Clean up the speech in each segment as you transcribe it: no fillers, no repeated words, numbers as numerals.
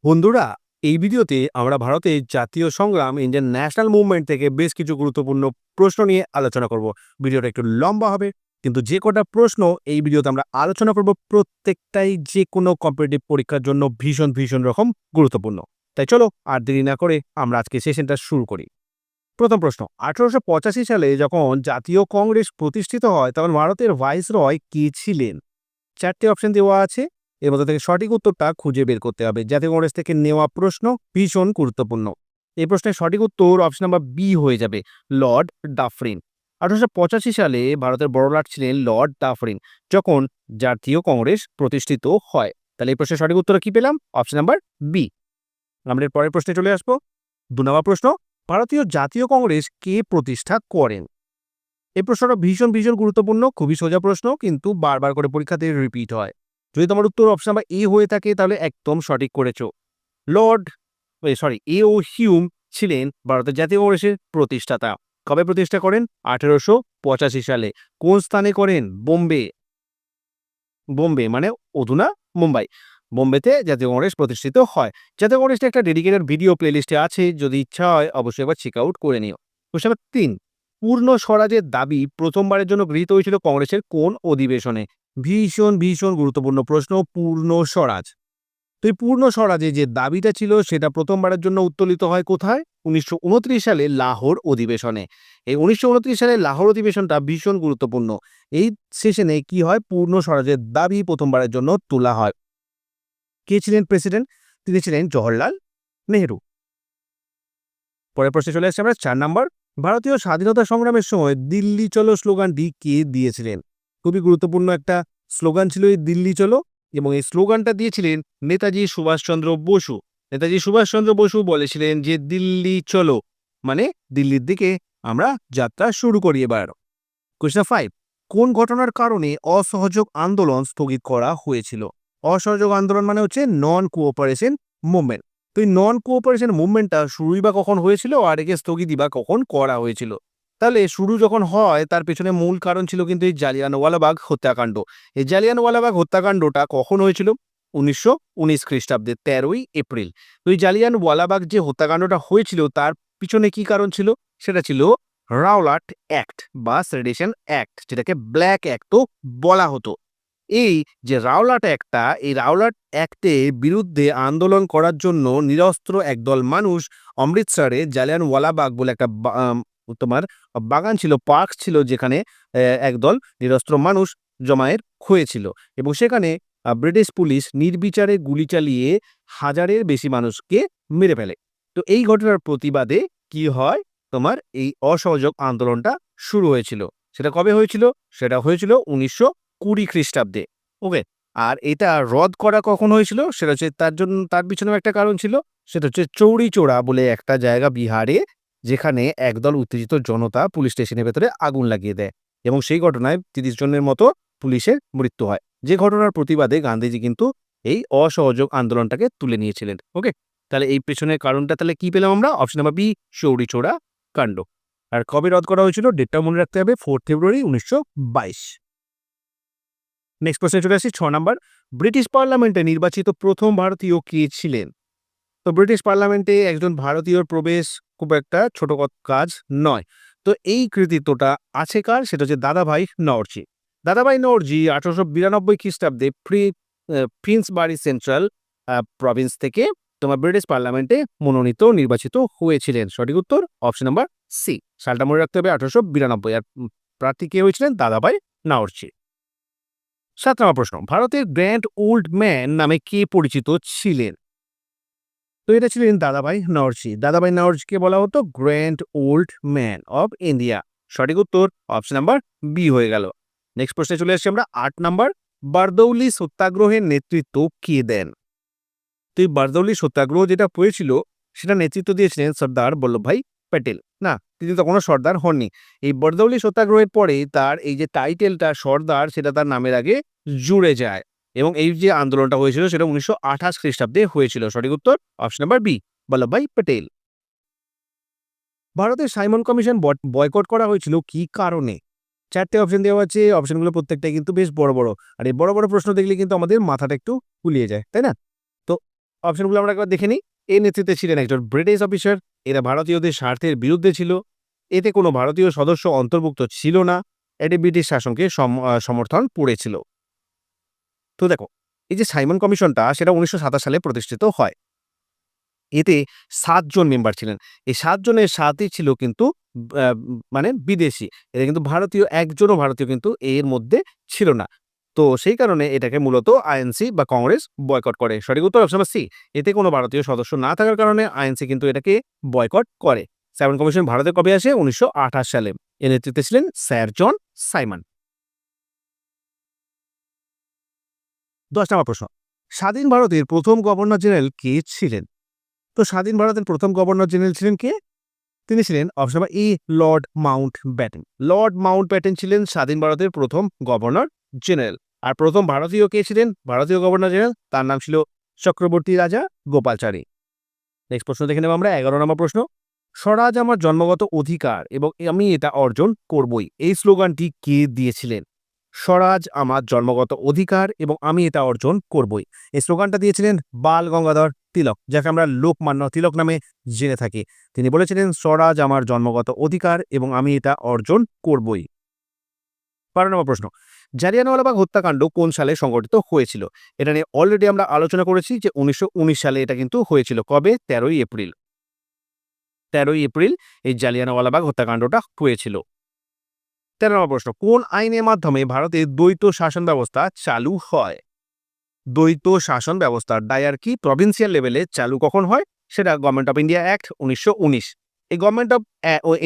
বন্ধুরা, এই ভিডিওতে আমরা ভারতের জাতীয় সংগ্রাম ইন্ডিয়ান ন্যাশনাল মুভমেন্ট থেকে বেশ কিছু গুরুত্বপূর্ণ প্রশ্ন নিয়ে আলোচনা করব। ভিডিওটা একটু লম্বা হবে, কিন্তু যে কটা প্রশ্ন এই ভিডিওতে আমরা আলোচনা করব প্রত্যেকটাই যে কোনো কম্পিটিটিভ পরীক্ষার জন্য ভীষণ ভীষণ রকম গুরুত্বপূর্ণ। তাই চলো আর দেরি না করে আমরা আজকে সেশনটা শুরু করি। প্রথম প্রশ্ন, 1885 সালে যখন জাতীয় কংগ্রেস প্রতিষ্ঠিত হয় তখন ভারতের ভাইসরয় কে ছিলেন? চারটে অপশন দেওয়া আছে, এর মধ্যে থেকে সঠিক উত্তরটা খুঁজে বের করতে হবে। জাতীয় কংগ্রেস থেকে নেওয়া প্রশ্ন, ভীষণ গুরুত্বপূর্ণ। এই প্রশ্নের সঠিক উত্তর অপশন নাম্বার বি হয়ে যাবে, লর্ড ডাফরিন। 1885 সালে ভারতের বড়লাট ছিলেন লর্ড ডাফরিন যখন জাতীয় কংগ্রেস প্রতিষ্ঠিত হয়। তাহলে এই প্রশ্নের সঠিক উত্তর কি পেলাম? Option number B. আমরা এর পরের প্রশ্নে চলে আসবো। 2 নম্বর প্রশ্ন, ভারতীয় জাতীয় কংগ্রেস কে প্রতিষ্ঠা করেন? এই প্রশ্নটা ভীষণ ভীষণ গুরুত্বপূর্ণ, খুবই সোজা প্রশ্ন, কিন্তু বারবার করে পরীক্ষাতে রিপিট হয়। যদি তোমার উত্তর অপশন নাম্বার এ হয়ে থাকে তাহলে একদম সঠিক করেছো। লর্ড এ ও হিউম ছিলেন ভারতের জাতীয় কংগ্রেসের প্রতিষ্ঠাতা। কবে প্রতিষ্ঠা করেন? 1885 সালে। কোন স্থানে করেন? বোম্বে। বোম্বে মানে অধুনা মুম্বাই। বোম্বেতে জাতীয় কংগ্রেস প্রতিষ্ঠিত হয়। জাতীয় কংগ্রেসটা একটা ডেডিকেটেড ভিডিও প্লেলিস্টে আছে, যদি ইচ্ছা হয় অবশ্যই একবার চেক আউট করে নিও। কোশ্চেন নাম্বার 3, পূর্ণ স্বরাজের দাবি প্রথমবারের জন্য গৃহীত হয়েছিল কংগ্রেসের কোন অধিবেশনে? ভীষণ ভীষণ গুরুত্বপূর্ণ প্রশ্ন, পূর্ণ স্বরাজ। তো এই পূর্ণ স্বরাজে যে দাবিটা ছিল সেটা প্রথমবারের জন্য উত্তোলিত হয় কোথায়? 1929 সালে লাহোর অধিবেশনে। এই 1929 সালে লাহোর অধিবেশনটা ভীষণ গুরুত্বপূর্ণ। এই সেশনে কি হয়? পূর্ণ স্বরাজের দাবি প্রথমবারের জন্য তোলা হয়। কে ছিলেন প্রেসিডেন্ট? তিনি ছিলেন জওহরলাল নেহেরু। পরের প্রশ্নে চলে আসছে আমরা 4 নম্বর, ভারতীয় স্বাধীনতা সংগ্রামের সময় দিল্লি চলো স্লোগানটি কে দিয়েছিলেন? খুবই গুরুত্বপূর্ণ একটা স্লোগান ছিল এই দিল্লি চলো, এবং এই স্লোগানটা দিয়েছিলেন নেতাজি সুভাষচন্দ্র বসু। নেতাজি সুভাষচন্দ্র বসু বলেছিলেন যে দিল্লি চলো মানে দিল্লির দিকে আমরা যাত্রা শুরু করি এবার। কোশ্চেন 5, কোন ঘটনার কারণে অসহযোগ আন্দোলন স্থগিত করা হয়েছিল? অসহযোগ আন্দোলন মানে হচ্ছে নন কোঅপারেশন মুভমেন্ট। তো এই নন কোঅপারেশন মুভমেন্টটা শুরুই বা কখন হয়েছিল আর একে স্থগিতই বা কখন করা হয়েছিল? তাহলে শুরু যখন হয় তার পেছনে মূল কারণ ছিল কিন্তু এই জালিয়ানওয়ালাবাগ হত্যাকাণ্ড। এই জালিয়ানওয়ালাবাগ হত্যাকাণ্ডটা কখন হয়েছিল? 1919 খ্রিস্টাব্দে 13ই এপ্রিল। তো এই জালিয়ানওয়ালাবাগ যে হত্যাকাণ্ডটা হয়েছিল তার পিছনে কি কারণ ছিল? সেটা ছিল রাওলাট অ্যাক্ট বা সেডিশন অ্যাক্ট, যেটাকে ব্ল্যাক অ্যাক্টও বলা হতো। এই যে রাওলাট অ্যাক্টটা, এই রাওলাট অ্যাক্টের বিরুদ্ধে আন্দোলন করার জন্য নিরস্ত্র একদল মানুষ অমৃতসরে জালিয়ানওয়ালাবাগ বলে একটা তোমার বাগান ছিল, পার্ক ছিল, যেখানে একদল নিরস্ত্র মানুষ জমায়েত হয়েছিল, এবং সেখানে ব্রিটিশ পুলিশ নির্বিচারে গুলি চালিয়ে হাজারের বেশি মানুষকে মেরে ফেলে। তো এই ঘটনার প্রতিবাদে কি হয়? তোমার এই অসহযোগ আন্দোলনটা শুরু হয়েছিল। সেটা কবে হয়েছিল? সেটা হয়েছিল 1920 খ্রিস্টাব্দে। ওকে। আর এটা রদ করা কখন হয়েছিল? সেটা হচ্ছে তার পিছনেও একটা কারণ ছিল। সেটা হচ্ছে চৌরি চৌরা বলে একটা জায়গা বিহারে, যেখানে একদল উত্তেজিত জনতা পুলিশ স্টেশনের ভেতরে আগুন লাগিয়ে দেয়, এবং সেই ঘটনায় 30 জনের মতো পুলিশের মৃত্যু হয়। যে ঘটনার প্রতিবাদে গান্ধীজি কিন্তু এই অসহযোগ আন্দোলনটাকে তুলে নিয়েছিলেন। ওকে। তাহলে এই পেছনের কারণটা তাহলে কি পেলাম আমরা? অপশন নাম্বার বি, চৌরি চৌরা কাণ্ড। আর কবে রদ করা হয়েছিল? ডেটটা মনে রাখতে হবে, 4 ফেব্রুয়ারি 1922। নেক্সট প্রশ্নে চলে আসি 6 নম্বর, ব্রিটিশ পার্লামেন্টে নির্বাচিত প্রথম ভারতীয় কে ছিলেন? তো ব্রিটিশ পার্লামেন্টে একজন ভারতীয়র প্রবেশ খুব একটা ছোট কাজ নয়। তো এই কৃতিত্বটা আছে কার? সেটা হচ্ছে দাদাভাই নওরোজি। দাদাভাই নওরোজি 1892 খ্রিস্টাব্দে প্রিন্সবারি সেন্ট্রাল প্রভিন্স থেকে তোমার ব্রিটিশ পার্লামেন্টে মনোনীত নির্বাচিত হয়েছিলেন। সঠিক উত্তর অপশন নাম্বার সি। সালটা মনে রাখতে হবে 1892। আর প্রার্থী কে হয়েছিলেন? দাদাভাই নওরোজি। 7 নম্বর প্রশ্ন, ভারতের গ্র্যান্ড ওল্ড ম্যান নামে কে পরিচিত ছিলেন? তো এটা ছিলেন দাদাভাই নওরোজি। দাদাভাই নওরোজিকে বলা হতো grand old man of India. সঠিক উত্তর অপশন নাম্বার বি হয়ে গেল। নেক্সট প্রশ্নে চলে আসছি আমরা 8 নম্বর, বারদৌলি সত্যাগ্রহের নেতৃত্ব কে দেন? তো এই বারদৌলি সত্যাগ্রহ যেটা হয়েছিল সেটা নেতৃত্ব দিয়েছিলেন সর্দার বল্লভভাই প্যাটেল। না, তিনি তখনও সর্দার হননি। এই বারদৌলি সত্যাগ্রহের পরে তার এই যে টাইটেলটা সর্দার, সেটা তার নামের আগে জুড়ে যায়, এবং এই যে আন্দোলনটা হয়েছিল সেটা 1928 খ্রিস্টাব্দে হয়েছিল। সঠিক উত্তর option number B, Vallabhbhai Patel. ভারতের সাইমন কমিশন বয়কট করা হয়েছিল কি কারণে? 4টে অপশন দেওয়া আছে, অপশনগুলো প্রত্যেকটাই কিন্তু বেশ বড় বড়, আর এই বড় বড় প্রশ্ন দেখলে কিন্তু আমাদের মাথাটা একটু গুলিয়ে যায়, তাই না? তো অপশনগুলো আমরা একবার দেখে নিই। এর নেতৃত্বে ছিলেন একজন ব্রিটিশ অফিসার। এরা ভারতীয়দের স্বার্থের বিরুদ্ধে ছিল। এতে কোনো ভারতীয় সদস্য অন্তর্ভুক্ত ছিল না। এটি ব্রিটিশ শাসনকে সমর্থন করেছিল। তো দেখো, এই যে সাইমন কমিশনটা সেটা ১৯২৭ সালে প্রতিষ্ঠিত হয়। এতে ৭ জন মেম্বার ছিলেন। এই ৭ জনের ৭ই ছিল কিন্তু আ মানে বিদেশী। এরা কিন্তু ভারতীয়, একজনও ভারতীয় কিন্তু এর মধ্যে ছিল না। তো সেই কারণে এটাকে মূলত আইএনসি বা কংগ্রেস বয়কট করে। সঠিক উত্তর অপশন নাম্বার সি। এতে কোনো ভারতীয় সদস্য না থাকার কারণে আইএনসি কিন্তু এটাকে বয়কট করে। সাইমন কমিশন ভারতে কবে আসে? ১৯২৮ সালে। এর নেতৃত্বে ছিলেন স্যার জন সাইমন। ১০ নম্বর প্রশ্ন। স্বাধীন ভারতের ১ম গভর্নর জেনারেল কে ছিলেন? তো স্বাধীন ভারতের ১ম গভর্নর জেনারেল ছিলেন কে? তিনি ছিলেন option number E Lord Mountbatten. Lord Mountbatten ছিলেন স্বাধীন ভারতের ১ম গভর্নর জেনারেল। আর ১ম ভারতীয় কে ছিলেন? ভারতীয় গভর্নর জেনারেল তার নাম ছিল চক্রবর্তী রাজা গোপালচারী। নেক্সট প্রশ্ন দেখে নেব আমরা। ১১ নম্বর প্রশ্ন। স্বরাজ আমার জন্মগত অধিকার এবং আমি এটা অর্জন করবই। এই স্লোগানটি কে দিয়েছিলেন? স্বরাজ আমার জন্মগত অধিকার এবং আমি এটা অর্জন করবই। এই স্লোগানটা দিয়েছিলেন বাল গঙ্গাধর তিলক, যাকে আমরা লোকমান্য তিলক নামে জেনে থাকি। তিনি বলেছিলেন স্বরাজ আমার জন্মগত অধিকার এবং আমি এটা অর্জন করবই। ১২ নম্বর প্রশ্ন। জালিয়ানওয়ালাবাগ হত্যাকাণ্ড কোন সালে সংঘটিত হয়েছিল? এটা নিয়ে অলরেডি আমরা আলোচনা করেছি যে ১৯১৯ সালে এটা কিন্তু হয়েছিল। কবে? ১৩ই এপ্রিল। ১৩ই এপ্রিল এই জালিয়ানওয়ালাবাগ হত্যাকাণ্ডটা হয়েছিল। ১৩ নম্বর প্রশ্ন। কোন আইনের মাধ্যমে ভারতে দ্বৈত শাসন ব্যবস্থা চালু হয়? দ্বৈত শাসন ব্যবস্থা ডায়ার্কি প্রভিন্সিয়াল লেভেলে চালু কখন হয়? সেটা গভর্নমেন্ট অফ ইন্ডিয়া অ্যাক্ট ১৯১৯। এই গভর্নমেন্ট অফ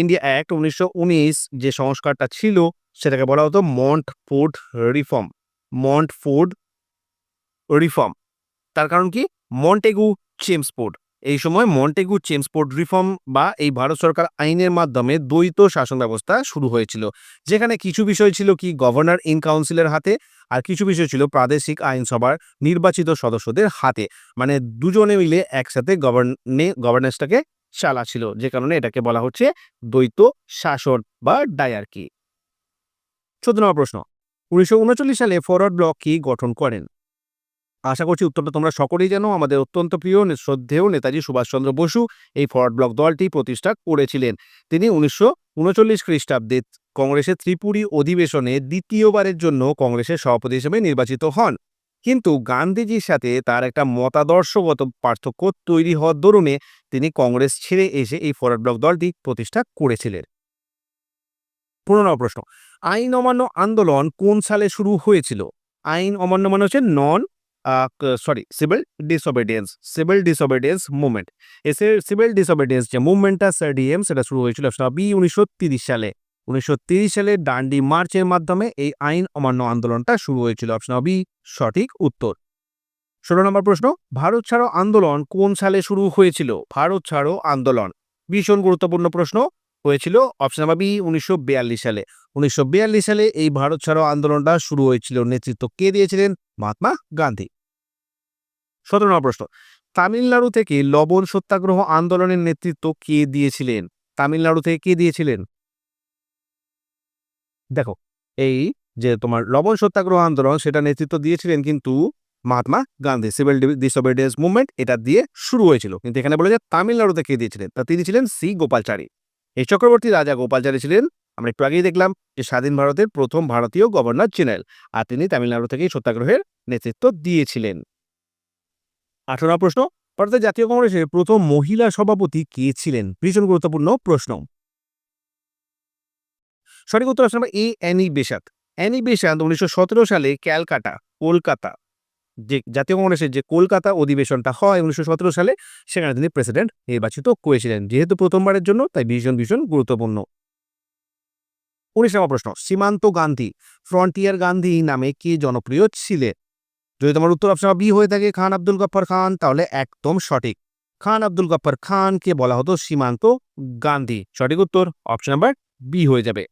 ইন্ডিয়া অ্যাক্ট ১৯১৯ যে সংস্কারটা ছিল সেটাকে বলা হতো মন্টফোর্ড রিফর্ম। মন্টফোর্ড রিফর্ম। তার কারণ কি? Montagu Chelmsford. এই সময় মন্টেগু চেমসফোর্ড রিফর্ম বা এই ভারত সরকার আইনের মাধ্যমে দ্বৈত শাসন ব্যবস্থা শুরু হয়েছিল। যেখানে কিছু বিষয় ছিল কি গভর্নর ইন কাউন্সিলের হাতে, আর কিছু বিষয় ছিল প্রাদেশিক আইনসভার নির্বাচিত সদস্যদের হাতে। মানে দুজনে মিলে একসাথে গভর্নেন্সটাকে চালাচ্ছিল। যে কারণে এটাকে বলা হচ্ছে দ্বৈত শাসন বা ডায়ার্কি। ১৪ নম্বর প্রশ্ন। ১৯৩৯ সালে ফরওয়ার্ড ব্লক কি গঠন করেন? আশা করছি উত্তরটা তোমরা সকলেই জানো। আমাদের অত্যন্ত প্রিয় শ্রদ্ধেয় নেতাজি সুভাষচন্দ্র বসু এই ফরওয়ার্ড ব্লক দলটি প্রতিষ্ঠা করেছিলেন। তিনি ১৯৩৯ খ্রিস্টাব্দে কংগ্রেসের ত্রিপুরী অধিবেশনে দ্বিতীয়বারের জন্য কংগ্রেসের সভাপতি হিসেবে নির্বাচিত হন। কিন্তু গান্ধীজির সাথে তার একটা মতাদর্শগত পার্থক্য তৈরি হওয়ার দরুনে তিনি কংগ্রেস ছেড়ে এসে এই ফরওয়ার্ড ব্লক দলটি প্রতিষ্ঠা করেছিলেন। ১৫ প্রশ্ন। আইন অমান্য আন্দোলন কোন সালে শুরু হয়েছিল? আইন অমান্য মানে হচ্ছে civil disobedience. Civil disobedience movement. Civil disobedience যে মুভমেন্টটা সিডিএম সেটা শুরু হয়েছিল অপশন বি ১৯৩০ সালে। ১৯৩০ সালে ডান্ডি মার্চের মাধ্যমে এই আইন অমান্য আন্দোলনটা শুরু হয়েছিল। অপশন বি সঠিক উত্তর। ১৬ নম্বর প্রশ্ন। ভারত ছাড়ো আন্দোলন কোন সালে শুরু হয়েছিল? ভারত ছাড়ো আন্দোলন ভীষণ গুরুত্বপূর্ণ প্রশ্ন। হয়েছিল অপশন নাম্বার বি ১৯৪২ সালে। ১৯৪২ সালে এই ভারত ছাড়ো আন্দোলনটা শুরু হয়েছিল। নেতৃত্ব কে দিয়েছিলেন? মহাত্মা গান্ধী। ১৭ নম্বর প্রশ্ন। তামিলনাড়ু থেকে লবণ সত্যাগ্রহ আন্দোলনের নেতৃত্ব কে দিয়েছিলেন? তামিলনাড়ু থেকে কে দিয়েছিলেন? দেখো, এই যে তোমার লবণ সত্যাগ্রহ আন্দোলন সেটা নেতৃত্ব দিয়েছিলেন কিন্তু Mahatma Gandhi. Civil disobedience movement এটা দিয়ে শুরু হয়েছিল। কিন্তু এখানে বলে যে তামিলনাড়ুতে কে দিয়েছিলেন, তা তিনি ছিলেন সি গোপালচারী। এই চক্রবর্তী রাজা গোপালচারী ছিলেন, আমরা একটু আগেই দেখলাম যে স্বাধীন ভারতের প্রথম ভারতীয় গভর্নর জেনারেল, আর তিনি তামিলনাড়ু থেকেই সত্যাগ্রহের নেতৃত্ব দিয়েছিলেন। ১৮ নম্বর প্রশ্ন। ভারতের জাতীয় কংগ্রেসের প্রথম মহিলা সভাপতি কে ছিলেন? ভীষণ গুরুত্বপূর্ণ প্রশ্ন। সঠিক উত্তর option number A Annie Besant. Annie Besant ১৯১৭ সালে ক্যালকাটা, কলকাতা যে জাতীয় কংগ্রেসের যে কলকাতা অধিবেশনটা হয় ১৯১৭ সালে, সেখানে তিনি প্রেসিডেন্ট নির্বাচিত হয়েছিলেন। যেহেতু প্রথমবারের জন্য তাই ভীষণ ভীষণ গুরুত্বপূর্ণ। ১৯ নম্বর প্রশ্ন। সীমান্ত গান্ধী, ফ্রন্টিয়ার গান্ধী নামে কে জনপ্রিয় ছিলেন? যদি তোমার উত্তর অপশন বি হয়ে থাকে খান আব্দুল গফফর খান, তাহলে একদম সঠিক। খান আব্দুল গফফর খানকে বলা হতো সীমান্ত গান্ধী। সঠিক উত্তর অপশন নাম্বার বি হয়ে যাবে।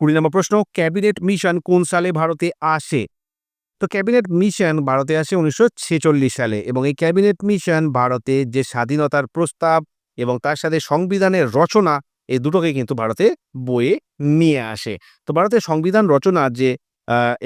২০ নম্বর প্রশ্ন। ক্যাবিনেট মিশন কোন সালে ভারতে আসে? তো ক্যাবিনেট মিশন ভারতে আসে ১৯৪৬ সালে, এবং এই ক্যাবিনেট মিশন ভারতে যে স্বাধীনতার প্রস্তাব এবং তার সাথে সংবিধানের রচনা এই দুটোকে কিন্তু ভারতে বয়ে নিয়ে আসে। তো ভারতের সংবিধান রচনা যে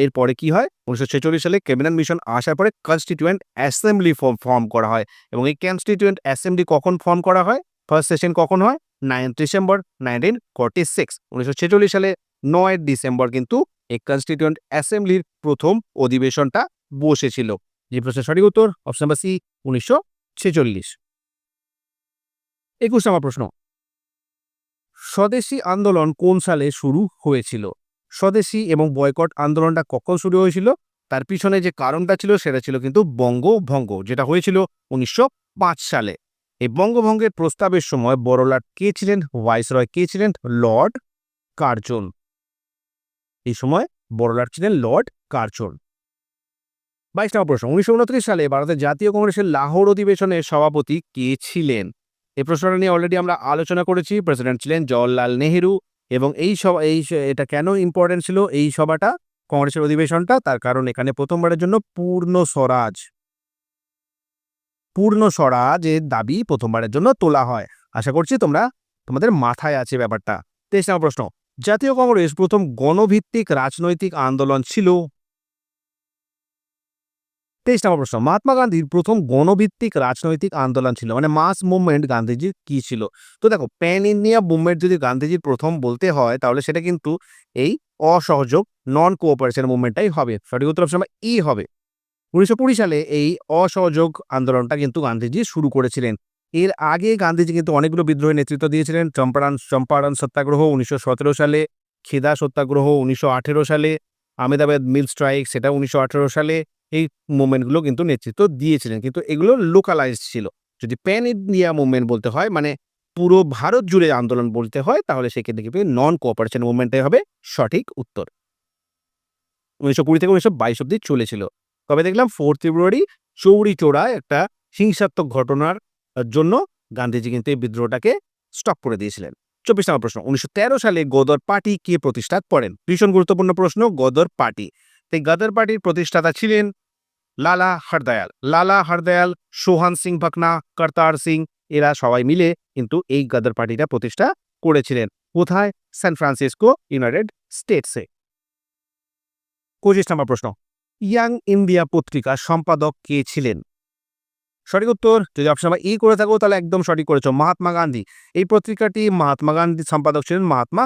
এরপরে কি হয় 1946 সালে ক্যাবিনেট মিশন আসার পরে কনস্টিটিউয়েন্ট অ্যাসেম্বলি ফর্ম করা হয় এবং এই কনস্টিটিউয়েন্ট অ্যাসেম্বলি কখন ফর্ম করা হয়, ফার্স্ট সেশন কখন হয় 9 ডিসেম্বর 1946। 1946 সালে 9 ডিসেম্বর কিন্তু এই কনস্টিটিউয়েন্ট অ্যাসেম্বলির প্রথম অধিবেশনটা বসেছিল। যে প্রশ্নের সঠিক উত্তর অপশন নাম্বার সি 1946। 21 নম্বর প্রশ্ন, স্বদেশী আন্দোলন কোন সালে শুরু হয়েছিল? স্বদেশী এবং বয়কট আন্দোলনটা কখন শুরু হয়েছিল? তার পিছনে যে কারণটা ছিল সেটা ছিল কিন্তু বঙ্গভঙ্গ, যেটা হয়েছিল 1905 সালে। এই বঙ্গভঙ্গের প্রস্তাবের সময় বড়লাট কে ছিলেন, ভাইসরয় কে ছিলেন? Lord Curzon. এই সময় বড়লাট ছিলেন লর্ড কার্জন। 22 নম্বর প্রশ্ন, 1929 সালে ভারতের জাতীয় কংগ্রেসের লাহোর অধিবেশনের সভাপতি কে ছিলেন? এই প্রশ্নটা নিয়ে অলরেডি আমরা আলোচনা করেছি। প্রেসিডেন্ট ছিলেন জওহরলাল নেহেরু এবং এই সভা এটা কেন ইম্পর্টেন্ট ছিল এই সভাটা, কংগ্রেসের অধিবেশনটা? তার কারণ এখানে প্রথমবারের জন্য পূর্ণ স্বরাজের দাবি প্রথমবারের জন্য তোলা হয়। আশা করছি তোমাদের মাথায় আছে ব্যাপারটা। 23 নম্বর প্রশ্ন, জাতীয় কংগ্রেস প্রথম গণভিত্তিক রাজনৈতিক আন্দোলন ছিল? 23 নম্বর প্রশ্ন, মহাত্মা গান্ধীর প্রথম গণভিত্তিক রাজনৈতিক আন্দোলন ছিল মানে মাস মুভমেন্ট গান্ধীজির কি ছিল? তো দেখো, প্যান ইন্ডিয়া মুভমেন্ট যদি গান্ধীজির প্রথম বলতে হয় তাহলে সেটা কিন্তু এই অসহযোগ নন কোঅপারেশন মুভমেন্টটাই হবে। সঠিক উত্তর অপশন নাম্বার ই হবে। 1920 সালে এই অসহযোগ আন্দোলনটা কিন্তু গান্ধীজি শুরু করেছিলেন। এর আগে গান্ধীজি কিন্তু অনেকগুলো বিদ্রোহের নেতৃত্ব দিয়েছিলেন। চম্পারণ সত্যাগ্রহ 1917 সালে, খেদা সত্যাগ্রহ 1918 সালে, আহমেদাবাদ মিল স্ট্রাইক সেটা 1918 সালে। এই মুভমেন্টগুলো কিন্তু নেতৃত্ব দিয়েছিলেন, কিন্তু এগুলো লোকালাইজড ছিল। যদি প্যান ইন্ডিয়া মুভমেন্ট বলতে হয় মানে পুরো ভারত জুড়ে আন্দোলন বলতে হয় তাহলে সেক্ষেত্রে কিন্তু নন কোঅপারেশন মুভমেন্টটাই হবে সঠিক উত্তর। 1920 থেকে 1922 অব্দি চলেছিল। তবে দেখলাম 4 ফেব্রুয়ারি চৌরি চৌরায় একটা হিংসাত্মক ঘটনার জন্য গান্ধীজি কিন্তু এই বিদ্রোহটাকে স্টপ করে দিয়েছিলেন। 24 নম্বর প্রশ্ন, 1913 সালে গদর পার্টি কে প্রতিষ্ঠা করেন? ভীষণ গুরুত্বপূর্ণ প্রশ্ন, গদর পার্টি। এই গদর পার্টির প্রতিষ্ঠাতা ছিলেন লালা হরদয়াল, সোহান সিং ভাকনা, করতার সিং, এরা সবাই মিলে কিন্তু এই গদর পার্টিটা প্রতিষ্ঠা করেছিলেন। কোথায়? San Francisco, United স্টেটসে। 25 নম্বর প্রশ্ন, ইয়াং ইন্ডিয়া পত্রিকার সম্পাদক কে ছিলেন? সঠিক উত্তর যদি অপশন নাম্বার ই করে থাকো তাহলে একদম সঠিক করেছো, মহাত্মা গান্ধী। এই পত্রিকাটি মহাত্মা গান্ধী সম্পাদক ছিলেন মহাত্মা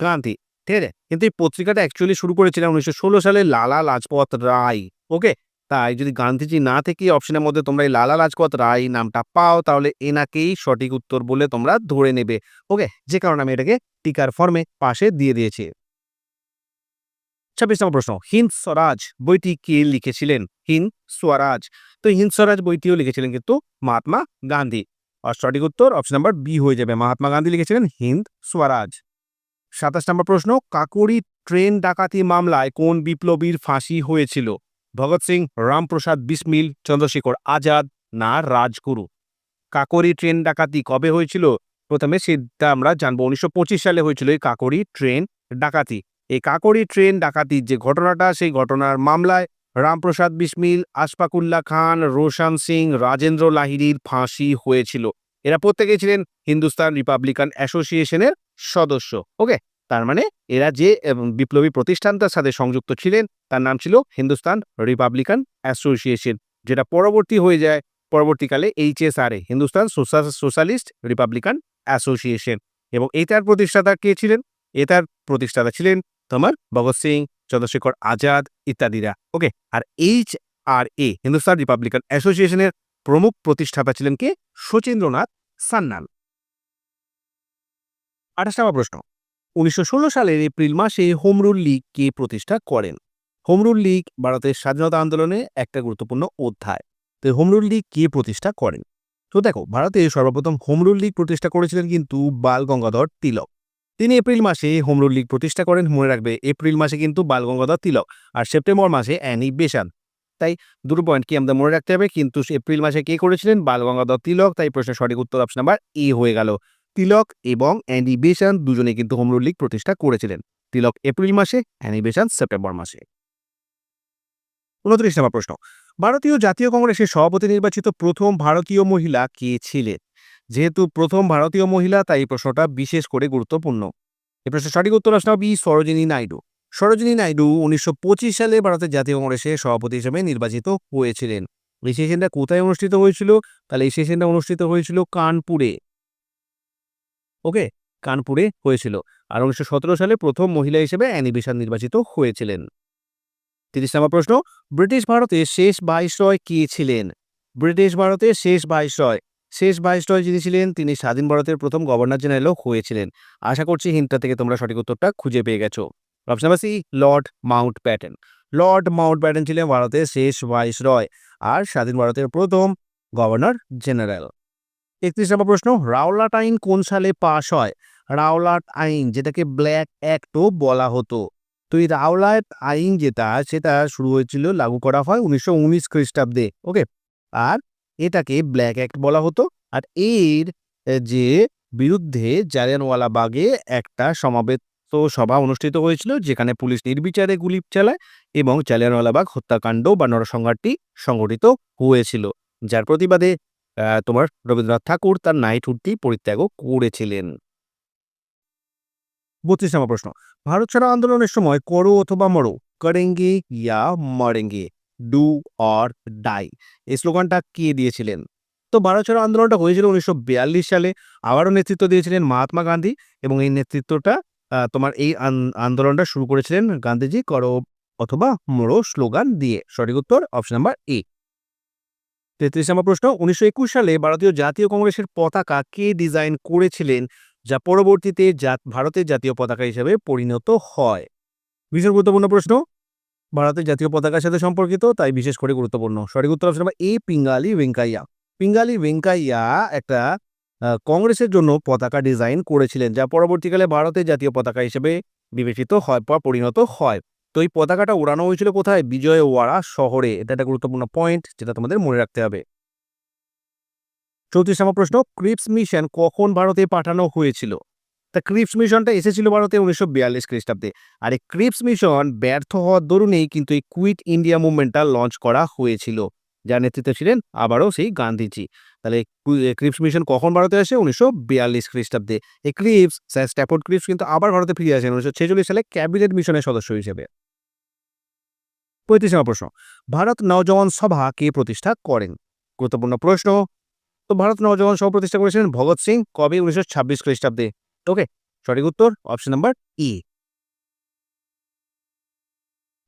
গান্ধী। ঠিক আছে, কিন্তু এই পত্রিকাটা অ্যাকচুয়ালি শুরু করেছিলেন 1916 সালে লালা লাজপত রায়। ওকে, তাই যদি গান্ধীজি না থেকে অপশনের মধ্যে তোমরা এই লালা লাজপত রায় নামটা পাও তাহলে এনাকেই সঠিক উত্তর বলে তোমরা ধরে নেবে। ওকে, যে কারণে আমি এটাকে টিকার ফর্মে পাশে দিয়ে দিয়েছি। 26 নম্বর প্রশ্ন, হিন্দ স্বরাজ বইটি কে লিখেছিলেন? হিন্দ স্বরাজ। তো হিন্দ স্বরাজ বইটিও লিখেছিলেন কিন্তু মহাত্মা গান্ধী। আর সঠিক উত্তর অপশন নাম্বার বি হয়ে যাবে, মহাত্মা গান্ধী লিখেছিলেন হিন্দ স্বরাজ। 27 নম্বর প্রশ্ন, কাকোরি ট্রেন ডাকাতি মামলায় কোন বিপ্লবীর ফাঁসি হয়েছিল? ভগৎ সিং, রামপ্রসাদ বিসমিল, চন্দ্রশেখর আজাদ না রাজগুরু? কাকোরি ট্রেন ডাকাতি কবে হয়েছিল? প্রথমে সেটা আমরা জানবো। 1925 সালে হয়েছিল এই কাকোরি ট্রেন ডাকাতি। এই কাকোরি ট্রেন ডাকাতির যে ঘটনাটা সেই ঘটনার মামলায় রামপ্রসাদ বিসমিল, আশফাকুল্লাহ খান, রোশন সিং, রাজেন্দ্র লাহিড়ীর ফাঁসি হয়েছিল। এরা প্রত্যেকেই ছিলেন হিন্দুস্তান রিপাবলিকান অ্যাসোসিয়েশনের সদস্য। ওকে, তার মানে এরা যে বিপ্লবী প্রতিষ্ঠানটার সাথে সংযুক্ত ছিলেন তার নাম ছিল হিন্দুস্তান রিপাবলিকান অ্যাসোসিয়েশন, যেটা পরবর্তীকালে HSRA, Hindustan Socialist Republican association. এবং এটার প্রতিষ্ঠাতা কে ছিলেন? এটার প্রতিষ্ঠাতা ছিলেন তোমার ভগৎ সিং, চন্দ্রশেখর আজাদ ইত্যাদিরা। ওকে, আর HRA, হিন্দুস্তান রিপাবলিকান অ্যাসোসিয়েশনের প্রমুখ প্রতিষ্ঠাতা ছিলেন কে? শচীন্দ্রনাথ সান্যাল। 28 নম্বর প্রশ্ন, 1916 সালের এপ্রিল মাসে হোম রুল লীগ কে প্রতিষ্ঠা করেন? হোম রুল লীগ ভারতের স্বাধীনতা আন্দোলনে একটা গুরুত্বপূর্ণ অধ্যায়। তো হোম রুল লীগ কে প্রতিষ্ঠা করেন? তো দেখো, ভারতে সর্বপ্রথম হোম রুল লীগ প্রতিষ্ঠা করেছিলেন কিন্তু বাল গঙ্গাধর তিলক। তিনি এপ্রিল মাসে হোম রুল লীগ প্রতিষ্ঠা করেন। মনে রাখবে, এপ্রিল মাসে কিন্তু বাল গঙ্গাধর তিলক আর সেপ্টেম্বর মাসে অ্যানি বেসান্ট। তাই দুটো পয়েন্ট কি আমাদের মনে রাখতে হবে, কিন্তু এপ্রিল মাসে কে করেছিলেন? বাল গঙ্গাধর তিলক। তাই প্রশ্নের সঠিক উত্তর অপশন নাম্বার এ হয়ে গেল। তিলক এবং অ্যানি বেসান্ট দুজনে কিন্তু হোম রুল লীগ প্রতিষ্ঠা করেছিলেন। তিলক এপ্রিল মাসে, অ্যানি বেসান্ট সেপ্টেম্বর মাসে। 29 নম্বর প্রশ্ন, ভারতীয় জাতীয় কংগ্রেসের সভাপতি নির্বাচিত প্রথম ভারতীয় মহিলা কে ছিলেন? যেহেতু প্রথম ভারতীয় মহিলা তাই এই প্রশ্নটা বিশেষ করে গুরুত্বপূর্ণ। এই প্রশ্নের সঠিক উত্তর অপশন বি, সরোজিনী নাইডু। সরোজিনী নাইডু 1925 সালে ভারতের জাতীয় কংগ্রেসের সভাপতি হিসেবে নির্বাচিত হয়েছিলেন। এই সেশনটা কোথায় অনুষ্ঠিত হয়েছিল? তাহলে এই সেশনটা অনুষ্ঠিত হয়েছিল কানপুরে। ওকে, কানপুরে হয়েছিল। আর 1917 সালে প্রথম মহিলা হিসেবে অ্যানি বেসান্ত নির্বাচিত হয়েছিলেন। 30 নম্বর প্রশ্ন, ব্রিটিশ ভারতের শেষ ভাইসরয় কে ছিলেন? ব্রিটিশ ভারতের শেষ ভাইসরয় যিনি ছিলেন তিনি স্বাধীন ভারতের প্রথম গভর্নর জেনারেলও হয়েছিলেন। আশা করছি হিন্টটা থেকে তোমরা সঠিক উত্তরটা খুঁজে পেয়ে গেছো। Option number C, Lord Mountbatten. Lord Mountbatten ছিলেন ভারতের শেষ ভাইসরয় আর স্বাধীন ভারতের প্রথম গভর্নর জেনারেল। 31 নম্বর প্রশ্ন, রাওলাট আইন কোন সালে পাশ হয়? রাওলাট আইন, যেটাকে ব্ল্যাক অ্যাক্টও বলা হতো। তো এই রাওলাট আইন সেটা শুরু হয়েছিল, লাগু করা হয় 1919 খ্রিস্টাব্দে। ওকে, আর এটাকে ব্ল্যাক অ্যাক্ট বলা হতো। আর এর যে বিরুদ্ধে জালিয়ানওয়ালাবাগে একটা সমাবেত সভা অনুষ্ঠিত হয়েছিল, যেখানে পুলিশ নির্বিচারে গুলি চালায় এবং জালিয়ানওয়ালাবাগ হত্যাকাণ্ড বা নরসংহারটি সংঘটিত হয়েছিল, যার প্রতিবাদে তোমার রবীন্দ্রনাথ ঠাকুর তার নাইটহুডটি পরিত্যাগও করেছিলেন। 32 নম্বর প্রশ্ন, ভারত ছাড়ো আন্দোলনের সময় করো অথবা মরো, করেঙ্গে ইয়া মরেঙ্গে, ডু অর ডাই, এই স্লোগানটা কে দিয়েছিলেন? তো ভারত ছাড়ো আন্দোলনটা হয়েছিল 1942 সালে। আবারও নেতৃত্ব দিয়েছিলেন মহাত্মা গান্ধী এবং এই নেতৃত্বটা তোমার এই আন্দোলনটা শুরু করেছিলেন গান্ধীজি করো অথবা মরো স্লোগান দিয়ে। সঠিক উত্তর অপশন নাম্বার এ। 33 নম্বর প্রশ্ন, 1921 সালে ভারতীয় জাতীয় কংগ্রেসের পতাকা কে ডিজাইন করেছিলেন, যা পরবর্তীতে ভারতের জাতীয় পতাকা হিসেবে পরিণত হয়? ভীষণ গুরুত্বপূর্ণ প্রশ্ন, ভারতের জাতীয় পতাকার সাথে সম্পর্কিত, তাই বিশেষ করে গুরুত্বপূর্ণ। সঠিক উত্তর অপশন নাম্বার এ, পিঙ্গালি ভেঙ্কাইয়া। পিঙ্গালি ভেঙ্কাইয়া একটা কংগ্রেসের জন্য পতাকা ডিজাইন করেছিলেন, যা পরবর্তীকালে ভারতের জাতীয় পতাকা হিসেবে বিবেচিত হয় বা পরিণত হয়। তো এই পতাকাটা উড়ানো হয়েছিল কোথায়? বিজয়ওয়াড়া শহরে। এটা একটা গুরুত্বপূর্ণ পয়েন্ট, যেটা তোমাদের মনে রাখতে হবে। 34 নম্বর প্রশ্ন, ক্রিপস মিশন কখন ভারতে পাঠানো হয়েছিল? তা ক্রিপস মিশনটা এসেছিল ভারতে 1942 খ্রিস্টাব্দে। আর এই ক্রিপস মিশন ব্যর্থ হওয়ার দরুনেই কিন্তু এই কুইট ইন্ডিয়া মুভমেন্টটা লঞ্চ করা হয়েছিল, যার নেতৃত্বে ছিলেন আবারও সেই গান্ধীজি। তাহলে ক্রিপস মিশন কখন ভারতে আসে? 1942 খ্রিস্টাব্দে। এই ক্রিপস, স্যার স্ট্যাফোর্ড ক্রিপস কিন্তু আবার ভারতে ফিরে আসেন 1946 সালে ক্যাবিনেট মিশনের সদস্য হিসেবে। 35 নম্বর প্রশ্ন, ভারত নওজওয়ান সভা কে প্রতিষ্ঠা করেন? গুরুত্বপূর্ণ প্রশ্ন। তো ভারত নওজওয়ান সভা প্রতিষ্ঠা করেছিলেন ভগৎ সিং, কবে? 1926 খ্রিস্টাব্দে। ওকে, সঠিক উত্তর অপশন নাম্বার ই।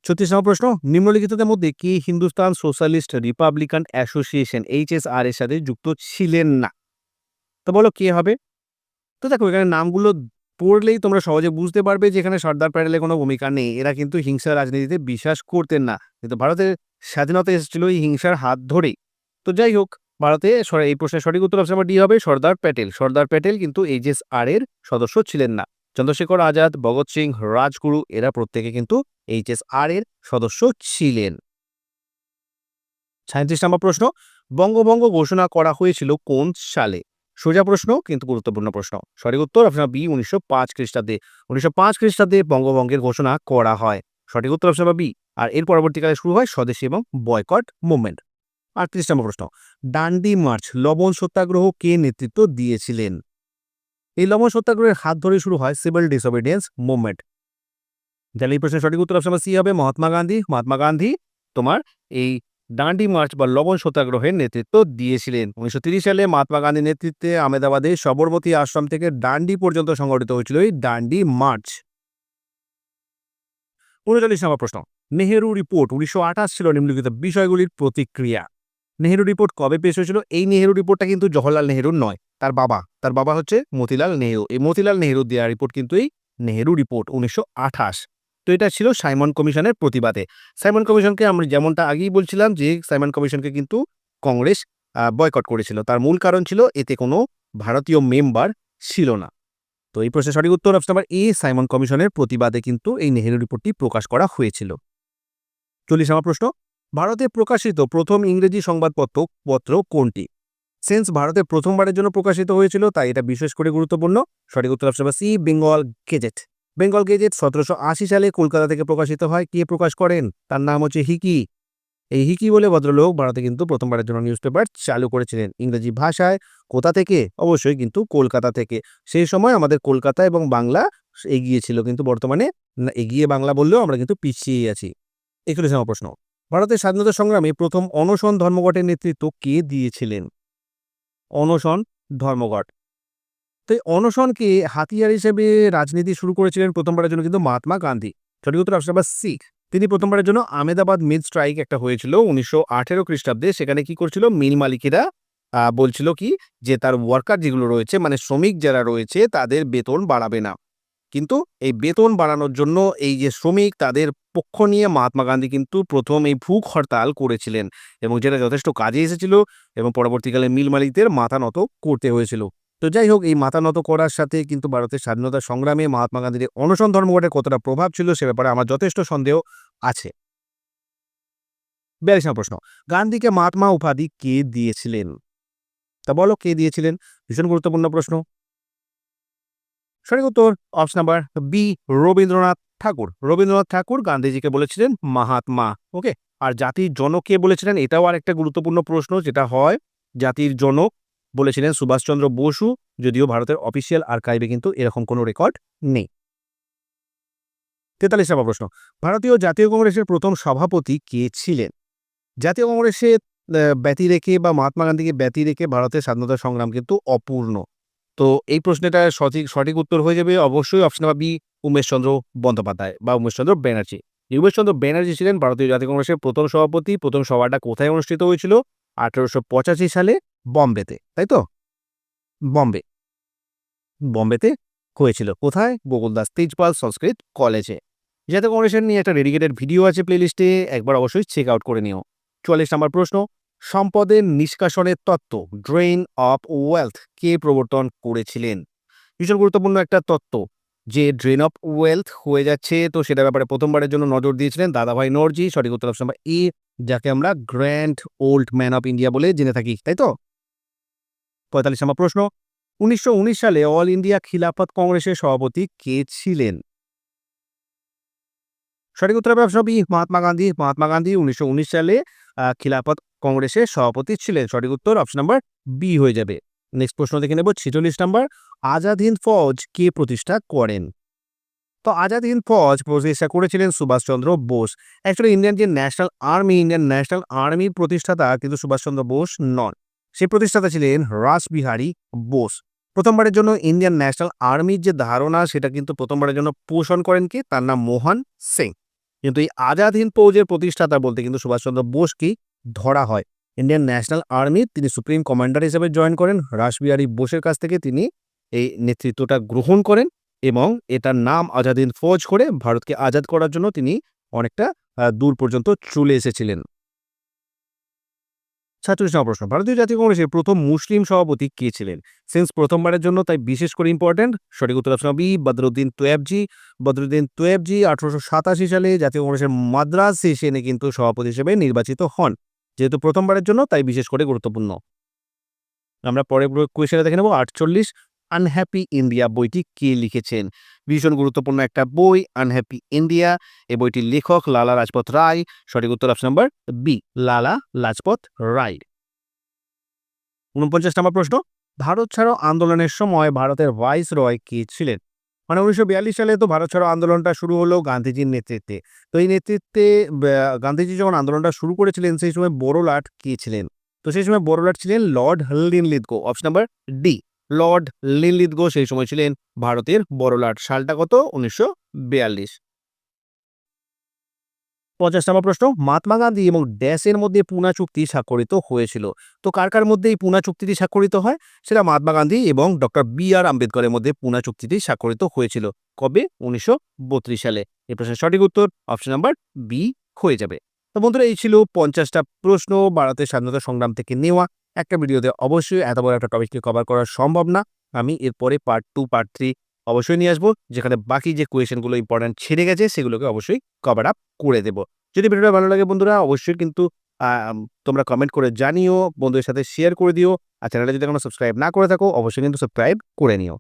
36 নম্বর প্রশ্ন, নিম্নলিখিতদের মধ্যে কে Hindustan Socialist Republican Association HSR এর সাথে যুক্ত ছিলেন না? তো বলো কে হবে? তো দেখো, এখানে নামগুলো পড়লেই তোমরা সহজে বুঝতে পারবে যে এখানে সর্দার প্যাটেলের কোনো ভূমিকা নেই। এরা কিন্তু হিংসা রাজনীতিতে বিশ্বাস করতেন না, কিন্তু ভারতের স্বাধীনতা এসেছিল এই হিংসার হাত ধরেই। তো যাই হোক, ভারতে এই প্রশ্নের সঠিক উত্তর অপশন নাম্বার ডি হবে, সর্দার প্যাটেল। সর্দার প্যাটেল কিন্তু HSR এর সদস্য ছিলেন না। চন্দ্রশেখর আজাদ, ভগৎ সিং, রাজগুরু এরা প্রত্যেকে কিন্তু HSR এর সদস্য ছিলেন। 37 নম্বর প্রশ্ন, বঙ্গভঙ্গ ঘোষণা করা হয়েছিল কোন সালে? সোজা প্রশ্ন কিন্তু গুরুত্বপূর্ণ প্রশ্ন। সঠিক উত্তর অপশন বি, 1905 খ্রিস্টাব্দে। 1905 খ্রিস্টাব্দে বঙ্গভঙ্গের ঘোষণা করা হয়। সঠিক উত্তর অপশন বি। আর এর পরবর্তীকালে শুরু হয় স্বদেশী এবং বয়কট মুভমেন্ট। 38 নম্বর প্রশ্ন, ডান্ডি মার্চ লবণ সত্যাগ্রহ কে নেতৃত্ব দিয়েছিলেন? এই লবণ সত্যাগ্রহের হাত ধরে শুরু হয় সিভিল ডিসঅবিডিয়েন্স মুভমেন্ট। তাহলে এই প্রশ্নের সঠিক উত্তর অপশন সি হবে, মহাত্মা গান্ধী। মহাত্মা গান্ধী তোমার এই ডান্ডি মার্চ বা লবণ সত্যাগ্রহের নেতৃত্ব দিয়েছিলেন। 1930 সালে মহাত্মা গান্ধীর নেতৃত্বে আহমেদাবাদে সবরমতী আশ্রম থেকে ডান্ডি পর্যন্ত সংগঠিত হয়েছিল এই ডান্ডি মার্চ। 39 নম্বর প্রশ্ন, নেহেরু রিপোর্ট 1928 ছিল নিম্নলিখিত বিষয়গুলির প্রতিক্রিয়া। নেহেরু রিপোর্ট কবে পেশ হয়েছিল? এই নেহেরু রিপোর্টটা কিন্তু জওহরলাল নেহেরুর নয়, তার বাবা হচ্ছে মতিলাল নেহেরু। এই মতিলাল নেহেরুর দেওয়া রিপোর্ট কিন্তু এই নেহেরু রিপোর্ট 1928। তো এটা ছিল সাইমন কমিশনের প্রতিবাদে। সাইমন কমিশনকে আমরা যেমনটা আগেই বলছিলাম যে সাইমন কমিশনকে কিন্তু কংগ্রেস বয়কট করেছিল। তার মূল কারণ ছিল এতে কোনো ভারতীয় মেম্বার ছিল না। তো এই প্রশ্নের সঠিক উত্তর অপশন নাম্বার এ, সাইমন কমিশনের প্রতিবাদে কিন্তু এই নেহেরু রিপোর্টটি প্রকাশ করা হয়েছিল। 40 নম্বর প্রশ্ন, ভারতে প্রকাশিত প্রথম ইংরেজি সংবাদপত্র কোনটি? সিন্স ভারতে প্রথমবারের জন্য প্রকাশিত হয়েছিল, তাই এটা বিশেষ করে গুরুত্বপূর্ণ। সঠিক উত্তর option C, Bengal gazette. Bengal gazette 1780 সালে কলকাতা থেকে প্রকাশিত হয়। কে প্রকাশ করেন? তার নাম হচ্ছে হিকি। এই হিকি বলে ভদ্রলোক ভারতে কিন্তু প্রথমবারের জন্য নিউজ পেপার চালু করেছিলেন ইংরেজি ভাষায়। কোথা থেকে? অবশ্যই কিন্তু কলকাতা থেকে। সেই সময় আমাদের কলকাতা এবং বাংলা এগিয়ে ছিল, কিন্তু বর্তমানে না এগিয়ে বাংলা বললেও আমরা কিন্তু পিছিয়েই আছি। 41 নম্বর প্রশ্ন, ভারতের স্বাধীনতা সংগ্রামে প্রথম অনশন ধর্মঘটের নেতৃত্ব কে দিয়েছিলেন? অনশন ধর্মঘট। তো এই অনশনকে হাতিয়ার হিসেবে রাজনীতি শুরু করেছিলেন প্রথমবারের জন্য কিন্তু মহাত্মা গান্ধী। সঠিক উত্তর অপশন নাম্বার সি। তিনি প্রথমবারের জন্য আহমেদাবাদ মিল স্ট্রাইক একটা হয়েছিল 1918 খ্রিস্টাব্দে। সেখানে কি করছিল, মিল মালিকেরা বলছিল কি যে তার ওয়ার্কার যেগুলো রয়েছে মানে শ্রমিক যারা রয়েছে তাদের বেতন বাড়াবে না। কিন্তু এই বেতন বাড়ানোর জন্য এই যে শ্রমিক তাদের পক্ষ নিয়ে মহাত্মা গান্ধী কিন্তু প্রথম এই ভুখ হরতাল করেছিলেন এবং যেটা যথেষ্ট কাজে এসেছিল এবং পরবর্তীকালে মিল মালিকদের মাথা নত করতে হয়েছিল। তো যাই হোক, এই মাথা নত করার সাথে কিন্তু ভারতের স্বাধীনতা সংগ্রামে মহাত্মা গান্ধীর অনশন ধর্মঘটের কতটা প্রভাব ছিল সে ব্যাপারে আমার যথেষ্ট সন্দেহ আছে। 42 নম্বর প্রশ্ন, গান্ধীকে মহাত্মা উপাধি কে দিয়েছিলেন? তা বলো কে দিয়েছিলেন? ভীষণ গুরুত্বপূর্ণ প্রশ্ন। সঠিক উত্তর অপশন নাম্বার বি, রবীন্দ্রনাথ ঠাকুর। রবীন্দ্রনাথ ঠাকুর গান্ধীজিকে বলেছিলেন মহাত্মা। ওকে। আর জাতির জনক কে বলেছিলেন, এটাও আর একটা গুরুত্বপূর্ণ প্রশ্ন যেটা হয়, জাতির জনক বলেছিলেন সুভাষচন্দ্র বসু, যদিও ভারতের অফিসিয়াল আর্কাইভে কিন্তু এরকম কোনো রেকর্ড নেই। 43 নম্বর প্রশ্ন, ভারতীয় জাতীয় কংগ্রেসের প্রথম সভাপতি কে ছিলেন? জাতীয় কংগ্রেসে ব্যতি রেখে বা মহাত্মা গান্ধীকে ব্যতি রেখে ভারতের স্বাধীনতা সংগ্রাম কিন্তু অপূর্ণ। তো এই প্রশ্নটার সঠিক উত্তর হয়ে যাবে অবশ্যই option number B, Umeshchandra Bandyopadhyay বা উমেশচন্দ্র ব্যানার্জি। উমেশচন্দ্র ব্যানার্জি ছিলেন ভারতীয় জাতীয় কংগ্রেসের প্রথম সভাপতি। প্রথম সভাটা কোথায় অনুষ্ঠিত হয়েছিল? 1885 সালে বম্বেতে, তাই তো? বম্বে বম্বেতে হয়েছিল। কোথায়? গোকুলদাস তেজপাল সংস্কৃত কলেজে। জাতীয় কংগ্রেসের নিয়ে একটা ডেডিকেটেড ভিডিও আছে প্লেলিস্টে, একবার অবশ্যই চেক আউট করে নিও। 44 নম্বর প্রশ্ন, সম্পদের নিষ্কাশনের তত্ত্ব ড্রেন অফ ওয়েলথ কে প্রবর্তন করেছিলেন? ভীষণ গুরুত্বপূর্ণ একটা তত্ত্ব যে ড্রেন অফ ওয়েলথ হয়ে যাচ্ছে, তো সেটার ব্যাপারে প্রথমবারের জন্য নজর দিয়েছিলেন দাদাভাই নরজি। সঠিক উত্তর অপশন নাম্বার এ, যাকে আমরা grand old man of India বলে জেনে থাকি, তাই তো? 45 নম্বর প্রশ্ন, 1919 সালে অল ইন্ডিয়া খিলাফত কংগ্রেসের সভাপতি কে ছিলেন? সঠিক উত্তর হবে অপশন বি, মহাত্মা গান্ধী। মহাত্মা গান্ধী 1919 সালে খিলাফত কংগ্রেসের সভাপতি ছিলেন। সঠিক উত্তর অপশন নাম্বার বি হয়ে যাবে। নেক্সট প্রশ্ন দেখে নেব 46 নাম্বার, আজাদ হিন্দ ফৌজ কে প্রতিষ্ঠা করেন? তো আজাদ হিন্দ ফৌজ প্রতিষ্ঠা করেছিলেন Subhashchandra Bose. Actually Indian national আর্মির প্রতিষ্ঠাতা কিন্তু সুভাষচন্দ্র বোস নন। সেই প্রতিষ্ঠাতা ছিলেন রাসবিহারী বোস। প্রথমবারের জন্য ইন্ডিয়ান ন্যাশনাল আর্মির যে ধারণা সেটা কিন্তু প্রথমবারের জন্য পোষণ করেন কে? তার নাম মোহন সিং। কিন্তু এই আজাদ হিন্দ ফৌজের প্রতিষ্ঠাতা বলতে কিন্তু সুভাষচন্দ্র বোসকেই ধরা হয়। ইন্ডিয়ান ন্যাশনাল আর্মির তিনি সুপ্রিম কমান্ডার হিসেবে জয়েন করেন। রাসবিহারী বোসের কাছ থেকে তিনি এই নেতৃত্বটা গ্রহণ করেন এবং এটার নাম আজাদ হিন্দ ফৌজ করে ভারতকে আজাদ করার জন্য তিনি অনেকটা দূর পর্যন্ত চলে এসেছিলেন। 46 নম্বর প্রশ্ন, ভারতীয় জাতীয় কংগ্রেসের প্রথম মুসলিম সভাপতি কে ছিলেন? সিন্স প্রথমবারের জন্য তাই বিশেষ করে ইম্পর্টেন্ট। সঠিক উত্তর অপশন বি, বদরুদ্দিন তৈয়বজি। বদরুদ্দিন তৈয়বজি 1887 সালে জাতীয় কংগ্রেসের মাদ্রাজ সেশনে কিন্তু সভাপতি হিসেবে নির্বাচিত হন। যেহেতু প্রথমবারের জন্য তাই বিশেষ করে গুরুত্বপূর্ণ। আমরা পরের কোয়েশ্চেনে দেখে নেব 48, আনহ্যাপি ইন্ডিয়া বইটি কে লিখেছেন? ভীষণ গুরুত্বপূর্ণ একটা বই আনহ্যাপি ইন্ডিয়া। এই বইটির লেখক লালা লাজপত রায়। সঠিক উত্তর option number B, Lala Lajpat Rai. 49 নম্বর প্রশ্ন, ভারত ছাড়ো আন্দোলনের সময় ভারতের ভাইস রয় কে ছিলেন? মানে 1942 সালে তো ভারত ছাড়ো আন্দোলনটা শুরু হলো গান্ধীজির নেতৃত্বে। তো এই নেতৃত্বে গান্ধীজি যখন আন্দোলনটা শুরু করেছিলেন সেই সময় বড়লাট কে ছিলেন? তো সেই সময় বড়লাট ছিলেন Lord Linlithgow. Option number D, Lord Linlithgow সেই সময় ছিলেন ভারতের বড়লাট। সালটা কত? 1942। 50 নম্বর প্রশ্ন, মহাত্মা গান্ধী এবং ড্যাশের মধ্যে পুনা চুক্তি স্বাক্ষরিত হয়েছিল? তো কার কার মধ্যে এই পুনা চুক্তিটি স্বাক্ষরিত হয়? সেটা মহাত্মা গান্ধী এবং ডক্টর বি.আর. আম্বেদকরের মধ্যে পুনা চুক্তিটি স্বাক্ষরিত হয়েছিল। কবে? 1932 সালে। এই প্রশ্নের সঠিক উত্তর অপশন নাম্বার বি হয়ে যাবে। তো বন্ধুরা, এই ছিল 50টা প্রশ্ন ভারতের স্বাধীনতা সংগ্রাম থেকে নেওয়া। একটা ভিডিওতে অবশ্যই এত বড় একটা টপিককে কভার করা সম্ভব না। আমি এরপরে পার্ট 2, পার্ট 3 অবশ্যই নিয়ে আসবো, যেখানে বাকি যে কোয়েশ্চেনগুলো ইম্পর্টেন্ট ছেড়ে গেছে সেগুলোকে অবশ্যই কভার আপ করে দেব। যদি ভিডিওটা ভালো লাগে বন্ধুরা অবশ্যই কিন্তু তোমরা কমেন্ট করে জানিও, বন্ধুদের সাথে শেয়ার করে দিও। আর চ্যানেলটা যদি এখনো সাবস্ক্রাইব না করে থাকো অবশ্যই কিন্তু সাবস্ক্রাইব করে নিও।